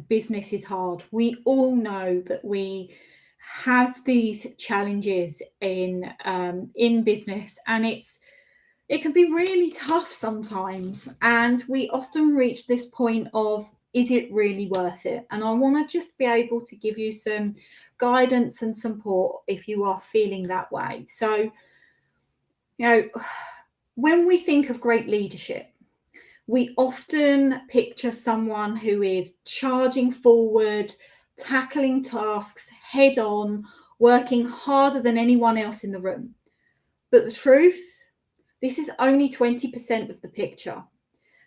business is hard. We all know that we have these challenges in business, and it can be really tough sometimes. And we often reach this point of, is it really worth it? And I want to just be able to give you some guidance and support if you are feeling that way. So, when we think of great leadership, we often picture someone who is charging forward, tackling tasks head on, working harder than anyone else in the room. But the truth, this is only 20% of the picture.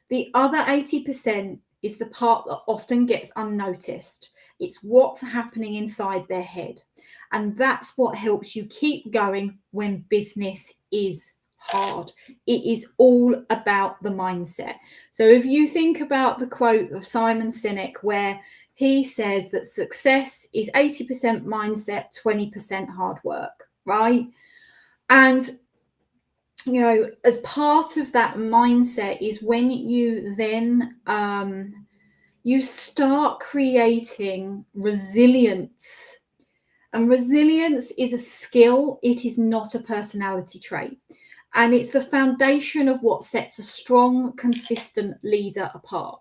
The other 80% is the part that often gets unnoticed. It's what's happening inside their head. And that's what helps you keep going when business is hard. It is all about the mindset. So if you think about the quote of Simon Sinek, where he says that success is 80% mindset, 20% hard work, right? And as part of that mindset is when you then you start creating resilience. And resilience is a skill. It is not a personality trait. And it's the foundation of what sets a strong, consistent leader apart.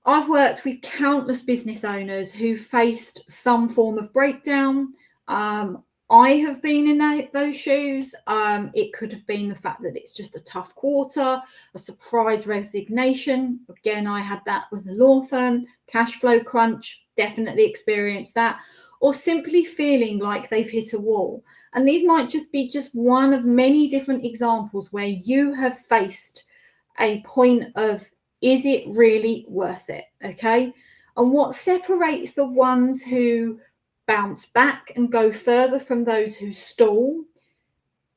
I've worked with countless business owners who faced some form of breakdown. I have been in those shoes. It could have been the fact that it's just a tough quarter, a surprise resignation. Again, I had that with a law firm, cash flow crunch, definitely experienced that, or simply feeling like they've hit a wall. And these might just be one of many different examples where you have faced a point of, is it really worth it? Okay. And what separates the ones who bounce back and go further from those who stall,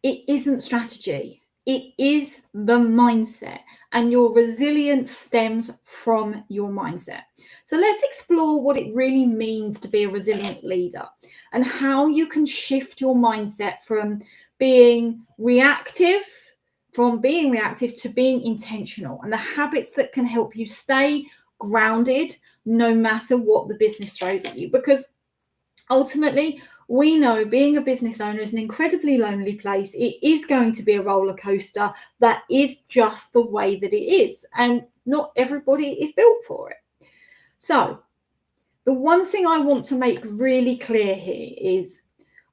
it isn't strategy. It is the mindset, and your resilience stems from your mindset. So let's explore what it really means to be a resilient leader and how you can shift your mindset from being reactive to being intentional, and the habits that can help you stay grounded no matter what the business throws at you. Because ultimately, we know being a business owner is an incredibly lonely place. It is going to be a roller coaster. That is just the way that it is. And not everybody is built for it. So the one thing I want to make really clear here is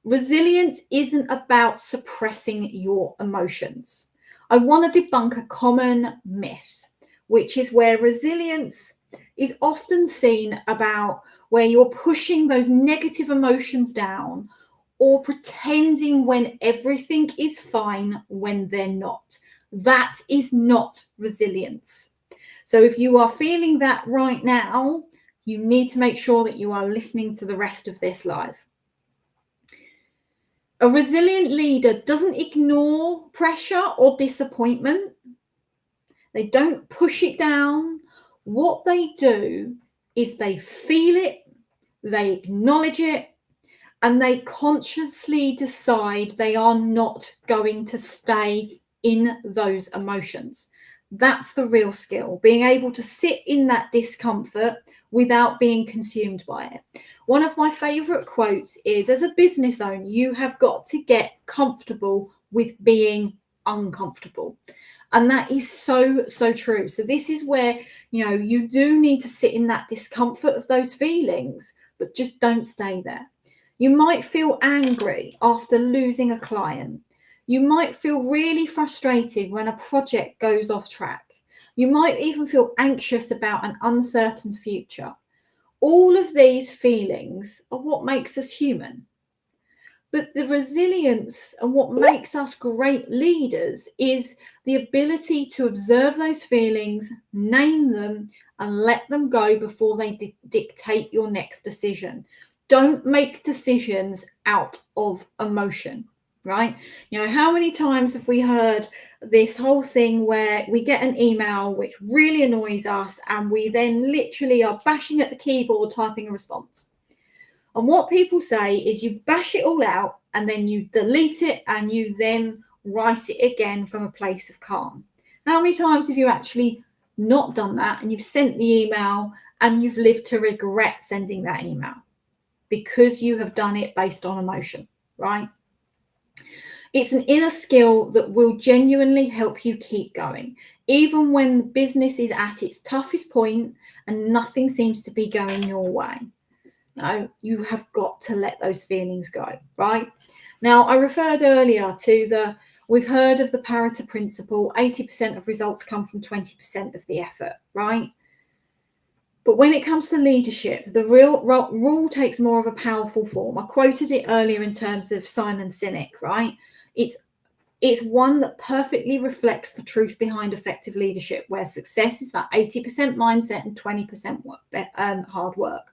resilience isn't about suppressing your emotions. I want to debunk a common myth, which is where resilience is often seen about where you're pushing those negative emotions down or pretending when everything is fine when they're not. That is not resilience. So if you are feeling that right now, you need to make sure that you are listening to the rest of this live. A resilient leader doesn't ignore pressure or disappointment. They don't push it down. What they do is they feel it, they acknowledge it, and they consciously decide they are not going to stay in those emotions. That's the real skill, being able to sit in that discomfort without being consumed by it. One of my favorite quotes is, as a business owner, you have got to get comfortable with being uncomfortable. And that is so, so true. So this is where, you do need to sit in that discomfort of those feelings, but just don't stay there. You might feel angry after losing a client. You might feel really frustrated when a project goes off track. You might even feel anxious about an uncertain future. All of these feelings are what makes us human. But the resilience and what makes us great leaders is the ability to observe those feelings, name them, and let them go before they dictate your next decision. Don't make decisions out of emotion, right? How many times have we heard this whole thing where we get an email which really annoys us and we then literally are bashing at the keyboard typing a response? And what people say is you bash it all out and then you delete it and you then write it again from a place of calm. How many times have you actually not done that and you've sent the email and you've lived to regret sending that email because you have done it based on emotion, right? It's an inner skill that will genuinely help you keep going, even when business is at its toughest point and nothing seems to be going your way. No, you have got to let those feelings go, right? Now, I referred earlier to we've heard of the Pareto principle, 80% of results come from 20% of the effort, right? But when it comes to leadership, the real rule takes more of a powerful form. I quoted it earlier in terms of Simon Sinek, right? It's one that perfectly reflects the truth behind effective leadership, where success is that 80% mindset and 20% hard work.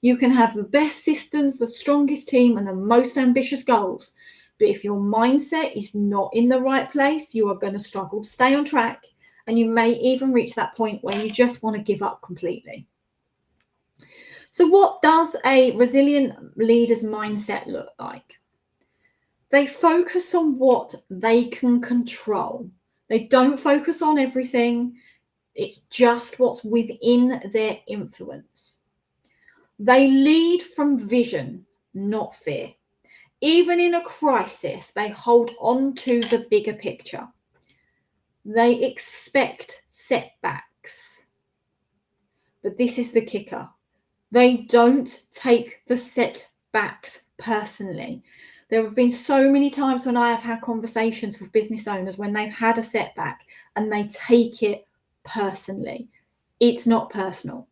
You can have the best systems, the strongest team, and the most ambitious goals. But if your mindset is not in the right place, you are going to struggle to stay on track. And you may even reach that point where you just want to give up completely. So what does a resilient leader's mindset look like? They focus on what they can control. They don't focus on everything. It's just what's within their influence. They lead from vision, not fear. Even in a crisis, they hold on to the bigger picture. They expect setbacks. But this is the kicker. They don't take the setbacks personally. There have been so many times when I have had conversations with business owners when they've had a setback and they take it personally. It's not personal.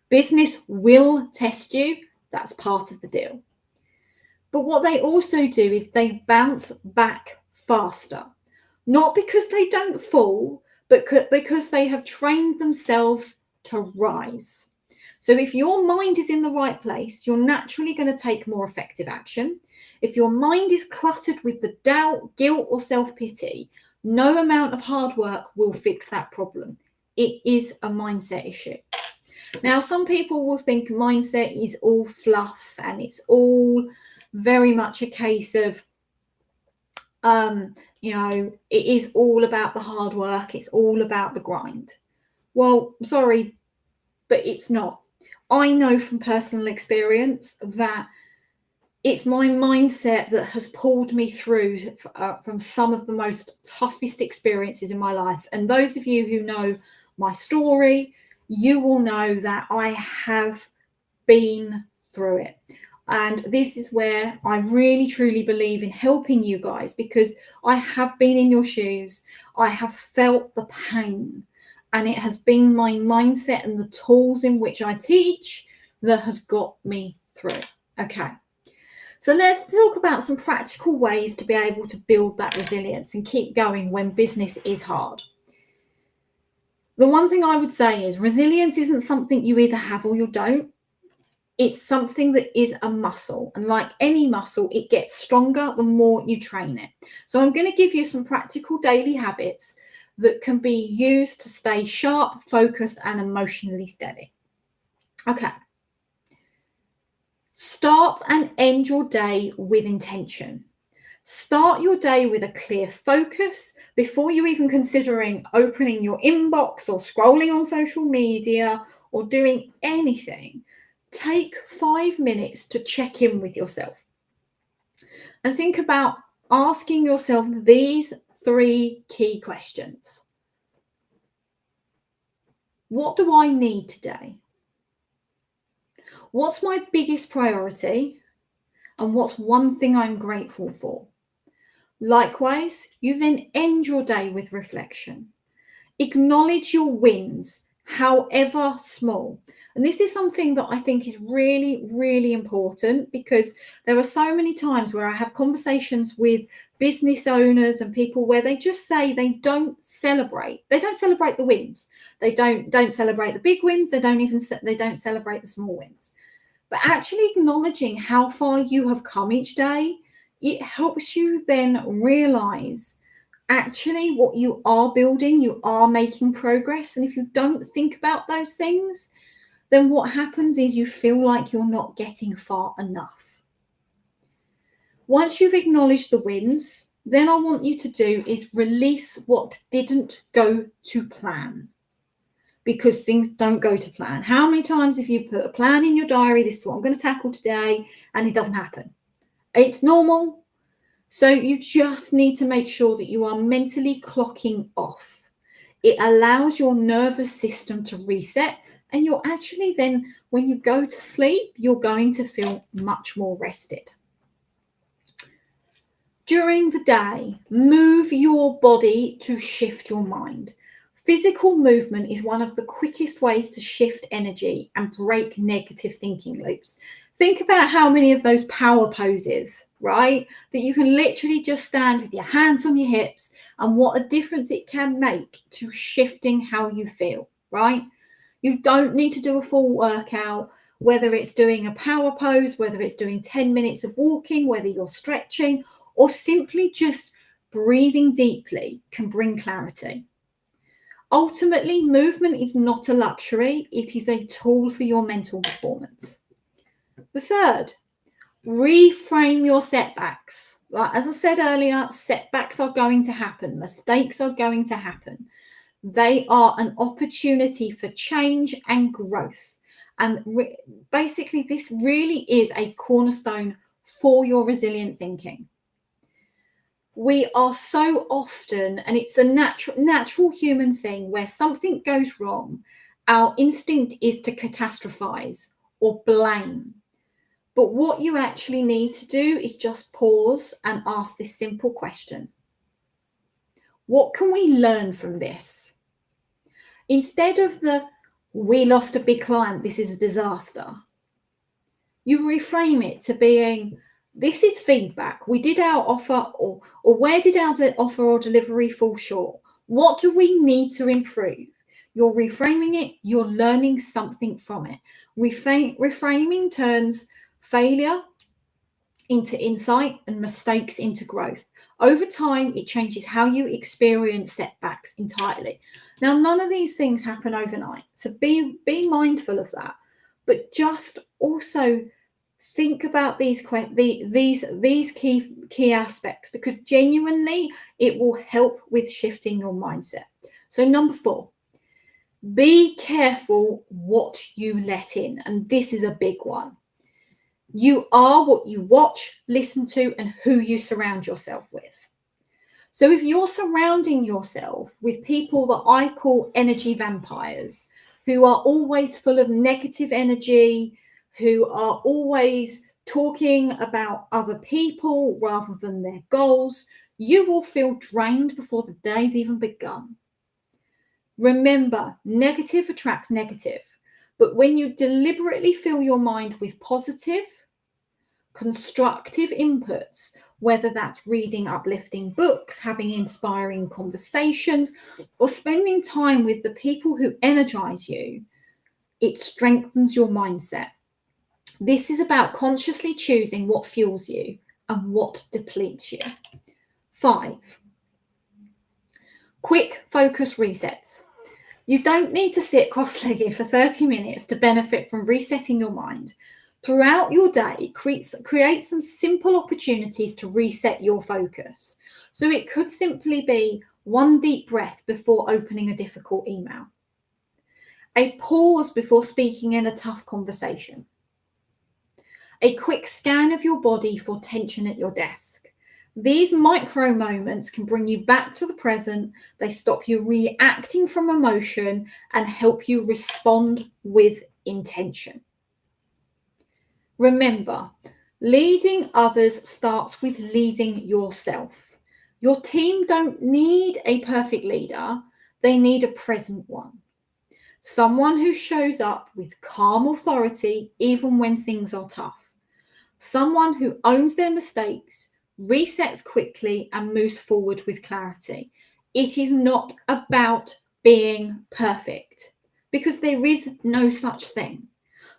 Business will test you. That's part of the deal. But what they also do is they bounce back faster. Not because they don't fall, but because they have trained themselves to rise. So if your mind is in the right place, you're naturally going to take more effective action. If your mind is cluttered with the doubt, guilt, or self-pity, no amount of hard work will fix that problem. It is a mindset issue. Now, some people will think mindset is all fluff and it's all very much a case of, it is all about the hard work. It's all about the grind. Well, sorry, but it's not. I know from personal experience that it's my mindset that has pulled me through from some of the most toughest experiences in my life. And those of you who know my story, you will know that I have been through it. And this is where I really, truly believe in helping you guys, because I have been in your shoes. I have felt the pain, and it has been my mindset and the tools in which I teach that has got me through. Okay. So let's talk about some practical ways to be able to build that resilience and keep going when business is hard. The one thing I would say is resilience isn't something you either have or you don't. It's something that is a muscle. And like any muscle, it gets stronger the more you train it. So I'm going to give you some practical daily habits that can be used to stay sharp, focused, and emotionally steady. Okay. Start and end your day with intention. Start your day with a clear focus before you even considering opening your inbox or scrolling on social media or doing anything. Take 5 minutes to check in with yourself and think about asking yourself these 3 key questions. What do I need today? What's my biggest priority? And what's one thing I'm grateful for? Likewise, you then end your day with reflection. Acknowledge your wins, however small. And this is something that I think is really, really important, because there are so many times where I have conversations with business owners and people where they just say they don't celebrate. They don't celebrate the wins. They don't celebrate the big wins. They don't celebrate the small wins. But actually acknowledging how far you have come each day, it helps you then realize actually what you are building, you are making progress. And if you don't think about those things, then what happens is you feel like you're not getting far enough. Once you've acknowledged the wins, then I want you to do is release what didn't go to plan. because things don't go to plan. How many times have you put a plan in your diary? This is what I'm going to tackle today, and it doesn't happen. It's normal. So you just need to make sure that you are mentally clocking off. It allows your nervous system to reset, and you're actually then, when you go to sleep, you're going to feel much more rested. During the day, move your body to shift your mind. Physical movement is one of the quickest ways to shift energy and break negative thinking loops. Think about how many of those power poses, right? That you can literally just stand with your hands on your hips, and what a difference it can make to shifting how you feel, right? You don't need to do a full workout, whether it's doing a power pose, whether it's doing 10 minutes of walking, whether you're stretching, or simply just breathing deeply can bring clarity. Ultimately, movement is not a luxury, it is a tool for your mental performance. The third, reframe your setbacks. Like, as I said earlier, setbacks are going to happen, mistakes are going to happen. They are an opportunity for change and growth. And basically, this really is a cornerstone for your resilient thinking. We are so often, and it's a natural human thing, where something goes wrong, our instinct is to catastrophize or blame. But what you actually need to do is just pause and ask this simple question. What can we learn from this? Instead of we lost a big client, this is a disaster, you reframe it to being, this is feedback. We did our offer, or where did our offer or delivery fall short? What do we need to improve? You're reframing it. You're learning something from it. Reframing turns failure into insight and mistakes into growth. Over time, it changes how you experience setbacks entirely. Now, none of these things happen overnight, so be mindful of that. But just also think about these key aspects, because genuinely it will help with shifting your mindset. So number 4, be careful what you let in. And this is a big one. You are what you watch, listen to, and who you surround yourself with. So if you're surrounding yourself with people that I call energy vampires, who are always full of negative energy, who are always talking about other people rather than their goals, you will feel drained before the day's even begun. Remember, negative attracts negative, but when you deliberately fill your mind with positive, constructive inputs, whether that's reading uplifting books, having inspiring conversations, or spending time with the people who energize you, it strengthens your mindset. This is about consciously choosing what fuels you and what depletes you. 5, quick focus resets. You don't need to sit cross-legged for 30 minutes to benefit from resetting your mind. Throughout your day, create some simple opportunities to reset your focus. So it could simply be one deep breath before opening a difficult email, a pause before speaking in a tough conversation, a quick scan of your body for tension at your desk. These micro moments can bring you back to the present. They stop you reacting from emotion and help you respond with intention. Remember, leading others starts with leading yourself. Your team don't need a perfect leader. They need a present one. Someone who shows up with calm authority even when things are tough. Someone who owns their mistakes, resets quickly, and moves forward with clarity. It is not about being perfect, because there is no such thing.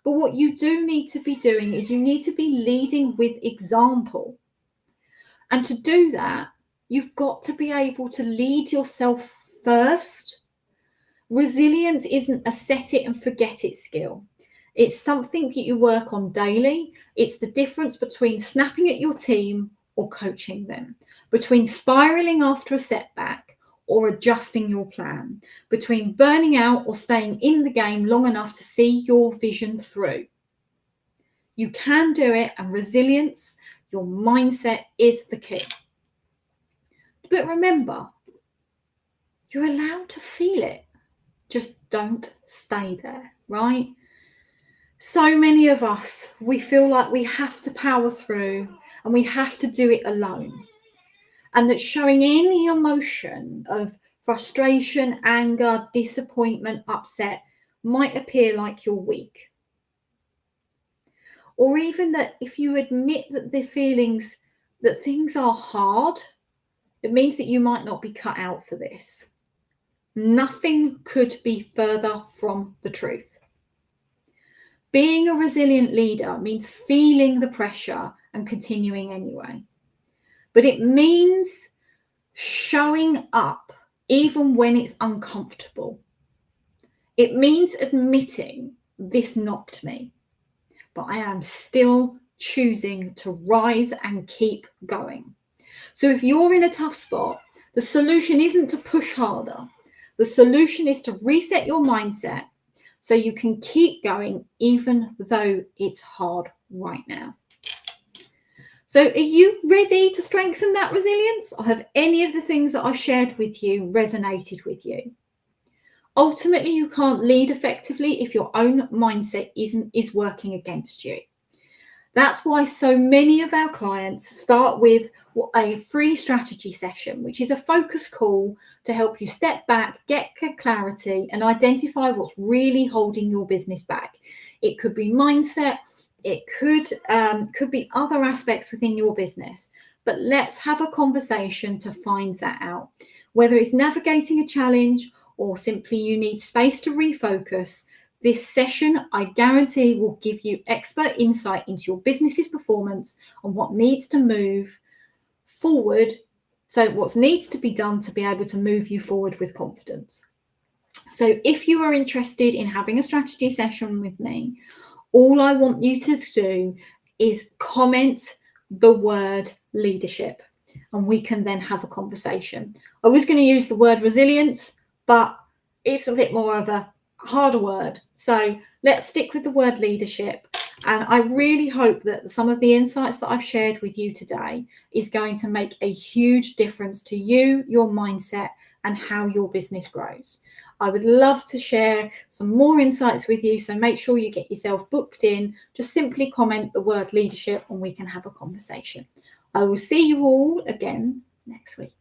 But what you do need to be doing is you need to be leading with example. And to do that, you've got to be able to lead yourself first. Resilience isn't a set it and forget it skill. It's something that you work on daily. It's the difference between snapping at your team or coaching them, between spiraling after a setback or adjusting your plan, between burning out or staying in the game long enough to see your vision through. You can do it, and resilience, your mindset, is the key. But remember, you're allowed to feel it. Just don't stay there, right? So many of us, we feel like we have to power through and we have to do it alone. And that showing any emotion of frustration, anger, disappointment, upset might appear like you're weak. Or even that if you admit that the feelings, that things are hard, it means that you might not be cut out for this. Nothing could be further from the truth. Being a resilient leader means feeling the pressure and continuing anyway. But it means showing up even when it's uncomfortable. It means admitting, this knocked me, but I am still choosing to rise and keep going. So if you're in a tough spot, the solution isn't to push harder. The solution is to reset your mindset so you can keep going even though it's hard right now. So are you ready to strengthen that resilience? Or have any of the things that I've shared with you resonated with you? Ultimately, you can't lead effectively if your own mindset is working against you. That's why so many of our clients start with a free strategy session, which is a focus call to help you step back, get clarity, and identify what's really holding your business back. It could be mindset, it could be other aspects within your business, but let's have a conversation to find that out. Whether it's navigating a challenge or simply you need space to refocus, this session, I guarantee, will give you expert insight into your business's performance and what needs to move forward. So what needs to be done to be able to move you forward with confidence. So if you are interested in having a strategy session with me, all I want you to do is comment the word leadership and we can then have a conversation. I was going to use the word resilience, but it's a bit more of a harder word. So let's stick with the word leadership. And I really hope that some of the insights that I've shared with you today is going to make a huge difference to you, your mindset, and how your business grows. I would love to share some more insights with you. So make sure you get yourself booked in. Just simply comment the word leadership and we can have a conversation. I will see you all again next week.